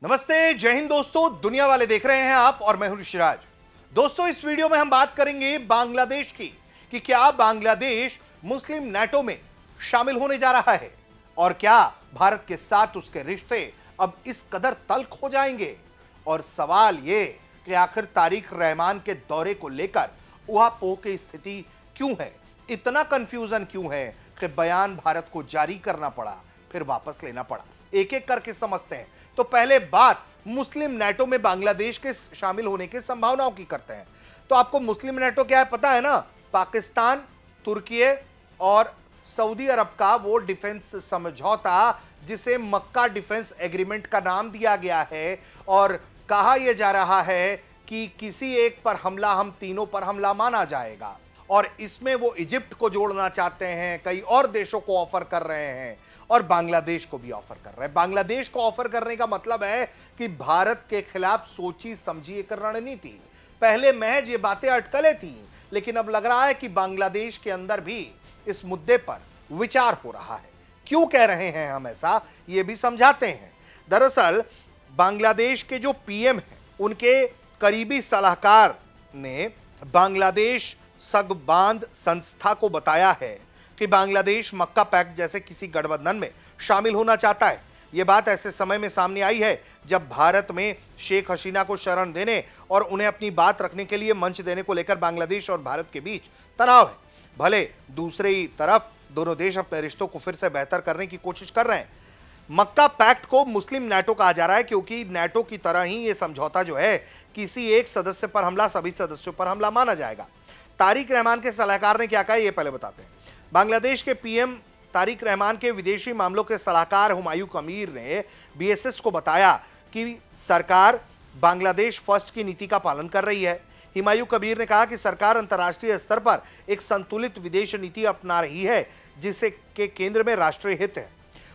नमस्ते, जय हिंद दोस्तों। दुनिया वाले देख रहे हैं आप और मैं हूं ऋषिराज। दोस्तों, इस वीडियो में हम बात करेंगे बांग्लादेश की कि क्या बांग्लादेश मुस्लिम नेटो में शामिल होने जा रहा है और क्या भारत के साथ उसके रिश्ते अब इस कदर तल्ख हो जाएंगे। और सवाल यह कि आखिर तारिक रहमान के दौरे को लेकर ऊहापोह की स्थिति क्यों है, इतना कंफ्यूजन क्यों है कि बयान भारत को जारी करना पड़ा, फिर वापस लेना पड़ा। एक एक करके समझते हैं। तो पहले बात मुस्लिम नेटो में बांग्लादेश के शामिल होने की संभावनाओं की करते हैं। तो आपको मुस्लिम नेटो क्या है पता है ना? पाकिस्तान, तुर्की और सऊदी अरब का वो डिफेंस समझौता जिसे मक्का डिफेंस एग्रीमेंट का नाम दिया गया है और कहा यह जा रहा है कि किसी एक पर हमला हम तीनों पर हमला माना जाएगा। और इसमें वो इजिप्ट को जोड़ना चाहते हैं, कई और देशों को ऑफर कर रहे हैं और बांग्लादेश को भी ऑफर कर रहे हैं। बांग्लादेश को ऑफर करने का मतलब है कि भारत के खिलाफ सोची समझी एक रणनीति। पहले महज ये बातें अटकलें थी, लेकिन अब लग रहा है कि बांग्लादेश के अंदर भी इस मुद्दे पर विचार हो रहा है। क्यों कह रहे हैं हम ऐसा, ये भी समझाते हैं। दरअसल बांग्लादेश के जो पीएम हैं, उनके करीबी सलाहकार ने बांग्लादेश सगबांध संस्था को बताया है कि बांग्लादेश मक्का पैक्ट जैसे किसी गठबंधन में शामिल होना चाहता है। यह बात ऐसे समय में सामने आई है जब भारत में शेख हसीना को शरण देने और उन्हें अपनी बात रखने के लिए मंच देने को लेकर बांग्लादेश और भारत के बीच तनाव है। भले दूसरी तरफ दोनों देश अपने रिश्तों को फिर से बेहतर करने की कोशिश कर रहे हैं। मक्का पैक्ट को मुस्लिम नेटो कहा जा रहा है क्योंकि नेटो की तरह ही यह समझौता जो है किसी एक सदस्य पर हमला सभी सदस्यों पर हमला माना जाएगा। तारिक रहमान के सलाहकार ने क्या कहा, यह पहले बताते हैं। बांग्लादेश के पीएम तारिक रहमान के विदेशी मामलों के सलाहकार हुमायूं कबीर ने बीएसएस को बताया कि सरकार बांग्लादेश फर्स्ट की नीति का पालन कर रही है। हुमायूं कबीर ने कहा कि सरकार अंतर्राष्ट्रीय स्तर पर एक संतुलित विदेश नीति अपना रही है जिसे के केंद्र में राष्ट्रीय हित है।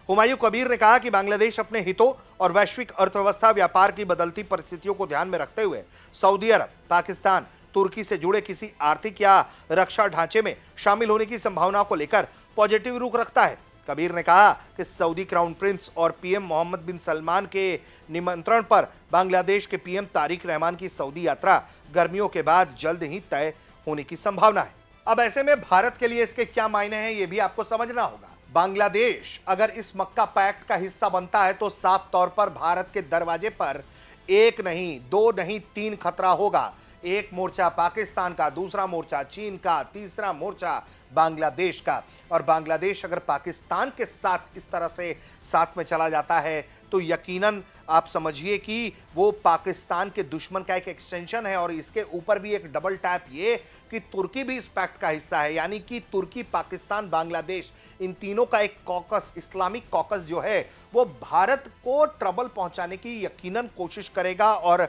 हुमायूं कबीर ने कहा कि बांग्लादेश अपने हितों और वैश्विक अर्थव्यवस्था व्यापार की बदलती परिस्थितियों को ध्यान में रखते हुए सऊदी अरब, पाकिस्तान, तुर्की से जुड़े किसी आर्थिक या रक्षा ढांचे में शामिल होने की संभावनाओं को लेकर पॉजिटिव रुख रखता है। कबीर ने कहा कि सऊदी क्राउन प्रिंस और पीएम मोहम्मद बिन सलमान के निमंत्रण पर बांग्लादेश के पीएम तारिक रहमान की सऊदी यात्रा गर्मियों के बाद जल्द ही तय होने की संभावना है। अब ऐसे में भारत के लिए इसके क्या मायने हैं, यह भी आपको समझना होगा। बांग्लादेश अगर इस मक्का पैक्ट का हिस्सा बनता है तो साफ तौर पर भारत के दरवाजे पर एक नहीं, दो नहीं, तीन खतरा होगा। एक मोर्चा पाकिस्तान का, दूसरा मोर्चा चीन का, तीसरा मोर्चा बांग्लादेश का। और बांग्लादेश अगर पाकिस्तान के साथ इस तरह से साथ में चला जाता है तो यकीनन आप समझिए कि वो पाकिस्तान के दुश्मन का एक एक्सटेंशन है। और इसके ऊपर भी एक डबल टैप ये कि तुर्की भी इस पैक्ट का हिस्सा है, यानी कि तुर्की, पाकिस्तान, बांग्लादेश, इन तीनों का एक कॉकस, इस्लामिक कॉकस जो है वो भारत को ट्रबल पहुंचाने की यकीनन कोशिश करेगा और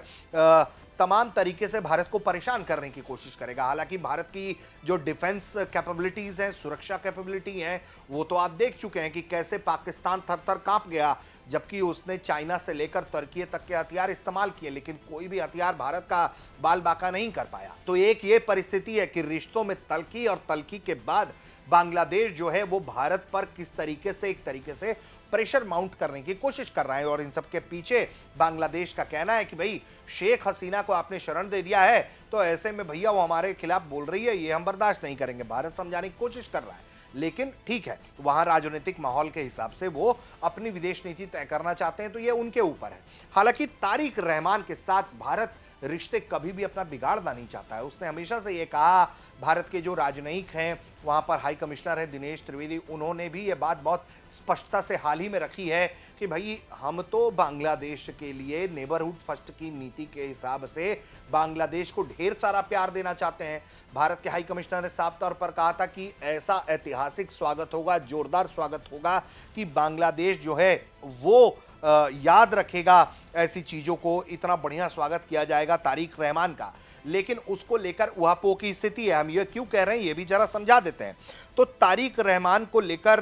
तमाम तरीके से भारत को परेशान करने की कोशिश करेगा। हालांकि भारत की जो डिफेंस कैपेबिलिटीज हैं, सुरक्षा कैपेबिलिटी हैं, वो तो आप देख चुके हैं कि कैसे पाकिस्तान थर-थर कांप गया जबकि उसने चाइना से लेकर तुर्की तक के हथियार इस्तेमाल किए, लेकिन कोई भी हथियार भारत का बाल बाका नहीं कर पाया। तो एक ये परिस्थिति है कि रिश्तों में तल्खी और तल्खी के बाद बांग्लादेश जो है वो भारत पर किस तरीके से एक तरीके से प्रेशर माउंट करने की कोशिश कर रहा है। और इन सब के पीछे बांग्लादेश का कहना है कि भाई शेख हसीना को आपने शरण दे दिया है तो ऐसे में भैया वो हमारे खिलाफ बोल रही है, ये हम बर्दाश्त नहीं करेंगे। भारत समझाने की कोशिश कर रहा है, लेकिन ठीक है, वहां राजनीतिक माहौल के हिसाब से वो अपनी विदेश नीति तय करना चाहते हैं तो ये उनके ऊपर है। हालांकि तारिक रहमान के साथ भारत रिश्ते कभी भी अपना बिगाड़ना नहीं चाहता है। उसने हमेशा से ये कहा, भारत के जो राजनयिक हैं वहाँ पर हाई कमिश्नर है दिनेश त्रिवेदी, उन्होंने भी ये बात बहुत स्पष्टता से हाल ही में रखी है कि भाई हम तो बांग्लादेश के लिए नेबरहुड फर्स्ट की नीति के हिसाब से बांग्लादेश को ढेर सारा प्यार देना चाहते हैं। भारत के हाई कमिश्नर ने साफ तौर पर कहा था कि ऐसा ऐतिहासिक स्वागत होगा, जोरदार स्वागत होगा कि बांग्लादेश जो है वो याद रखेगा ऐसी चीजों को, इतना बढ़िया स्वागत किया जाएगा तारिक रहमान का। लेकिन उसको लेकर ऊहापोह की स्थिति है। हम ये क्यों कह रहे हैं ये भी जरा समझा देते हैं। तो तारिक रहमान को लेकर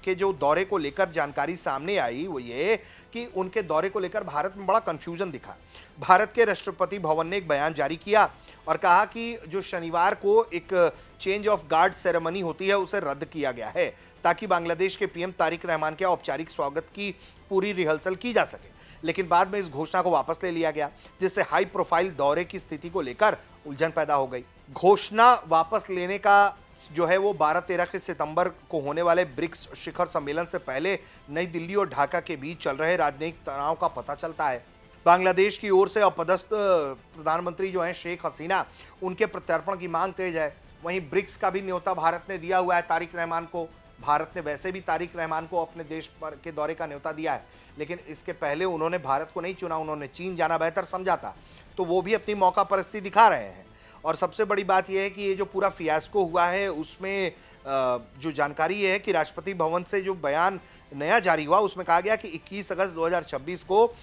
के जो दौरे को लेकर जानकारी सामने आई वो ये कि उनके दौरे को लेकर भारत में बड़ा कंफ्यूजन दिखा। भारत के राष्ट्रपति भवन ने एक बयान जारी किया और कहा कि जो शनिवार को एक चेंज ऑफ गार्ड सेरेमनी होती है उसे रद्द किया गया है ताकि बांग्लादेश के पीएम तारिक रहमान के औपचारिक स्वागत की पूरी रिहर्सल की जा सके। लेकिन बाद में इस घोषणा को वापस ले लिया गया, जिससे हाई प्रोफाइल दौरे की स्थिति को लेकर उलझन पैदा हो गई। घोषणा वापस लेने का जो है वो 12-13 सितंबर को होने वाले ब्रिक्स शिखर सम्मेलन से पहले नई दिल्ली और ढाका के बीच चल रहे राजनीतिक तनाव का पता चलता है। बांग्लादेश की ओर से अपदस्थ प्रधानमंत्री जो हैं शेख हसीना, उनके प्रत्यर्पण की मांग तेज है। वहीं ब्रिक्स का भी न्योता भारत ने दिया हुआ है तारिक रहमान को। भारत ने वैसे भी तारिक रहमान को अपने देश पर के दौरे का न्योता दिया है, लेकिन इसके पहले उन्होंने भारत को नहीं चुना, उन्होंने चीन जाना बेहतर समझा था। तो वो भी अपनी मौका परस्ती दिखा रहे हैं। और सबसे बड़ी बात यह है कि ये जो पूरा फियास्को हुआ है उसमें जो जानकारी है कि राष्ट्रपति भवन से जो बयान नया जारी हुआ उसमें कहा गया कि 21 अगस्त 2026 को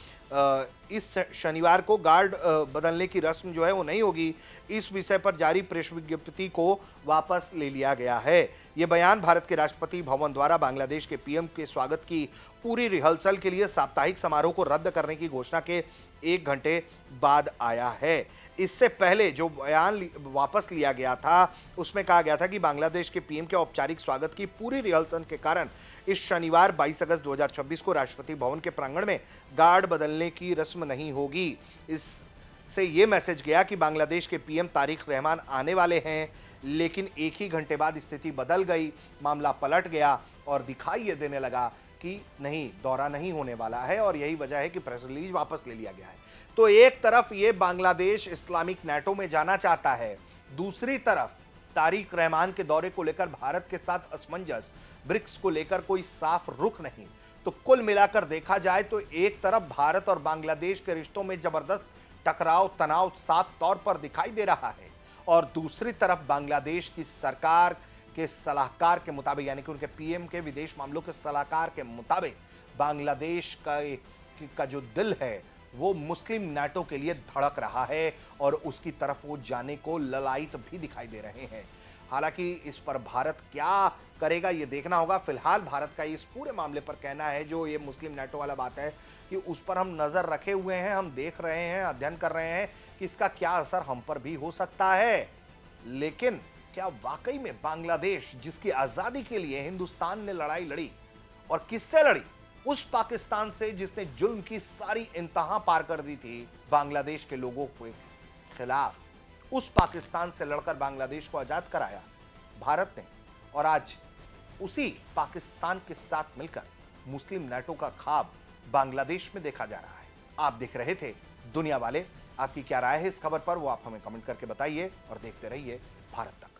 इस शनिवार को गार्ड बदलने की रस्म जो है वो नहीं होगी। इस विषय पर जारी प्रेस विज्ञप्ति को वापस ले लिया गया है। ये बयान भारत के राष्ट्रपति भवन द्वारा बांग्लादेश के पीएम के स्वागत की पूरी रिहर्सल के लिए साप्ताहिक समारोह को रद्द करने की घोषणा के 1 घंटे बाद आया है। इससे पहले जो बयान वापस लिया गया था उसमें कहा गया था कि बांग्लादेश के पीएम के औपचारिक स्वागत की पूरी रिहर्सल के कारण इस शनिवार 22 अगस्त 2026 को राष्ट्रपति भवन के प्रांगण में गार्ड बदलने की रस्म नहीं होगी। इससे ये मैसेज गया कि बांग्लादेश के पीएम तारिक रहमान आने वाले हैं, लेकिन एक ही घंटे बाद स्थिति बदल गई, मामला पलट गया और दिखाई ये देने लगा कि नहीं, दौरा नहीं होने वाला है। और यही वजह है कि प्रेस रिलीज वापस ले लिया गया है। तो एक तरफ ये बांग्लादेश इस्लामिक नेटो में जाना चाहता है, दूसरी तरफ तारिक रहमान के दौरे को लेकर भारत के साथ असमंजस, ब्रिक्स को लेकर कोई साफ रुख नहीं। तो कुल मिलाकर देखा जाए तो एक तरफ भारत और बांग्लादेश के रिश्तों में जबरदस्त टकराव तनाव साफ तौर पर दिखाई दे रहा है, और दूसरी तरफ बांग्लादेश की सरकार के सलाहकार के मुताबिक, यानी कि उनके पीएम के विदेश मामलों के सलाहकार के मुताबिक, बांग्लादेश का जो दिल है वो मुस्लिम नेटो के लिए धड़क रहा है और उसकी तरफ वो जाने को ललायत भी दिखाई दे रहे हैं। हालांकि इस पर भारत क्या करेगा ये देखना होगा। फिलहाल भारत का इस पूरे मामले पर कहना है, जो ये मुस्लिम नेटो वाला बात है, कि उस पर हम नजर रखे हुए हैं, हम देख रहे हैं, अध्ययन कर रहे हैं कि इसका क्या असर हम पर भी हो सकता है। लेकिन क्या वाकई में बांग्लादेश, जिसकी आजादी के लिए हिंदुस्तान ने लड़ाई लड़ी, और किससे लड़ी? उस पाकिस्तान से जिसने जुल्म की सारी इंतहा पार कर दी थी बांग्लादेश के लोगों के खिलाफ, उस पाकिस्तान से लड़कर बांग्लादेश को आजाद कराया भारत ने। और आज उसी पाकिस्तान के साथ मिलकर मुस्लिम नेटो का ख्वाब बांग्लादेश में देखा जा रहा है। आप देख रहे थे दुनिया वाले। आपकी क्या राय है इस खबर पर, वो आप हमें कमेंट करके बताइए और देखते रहिए भारत तक।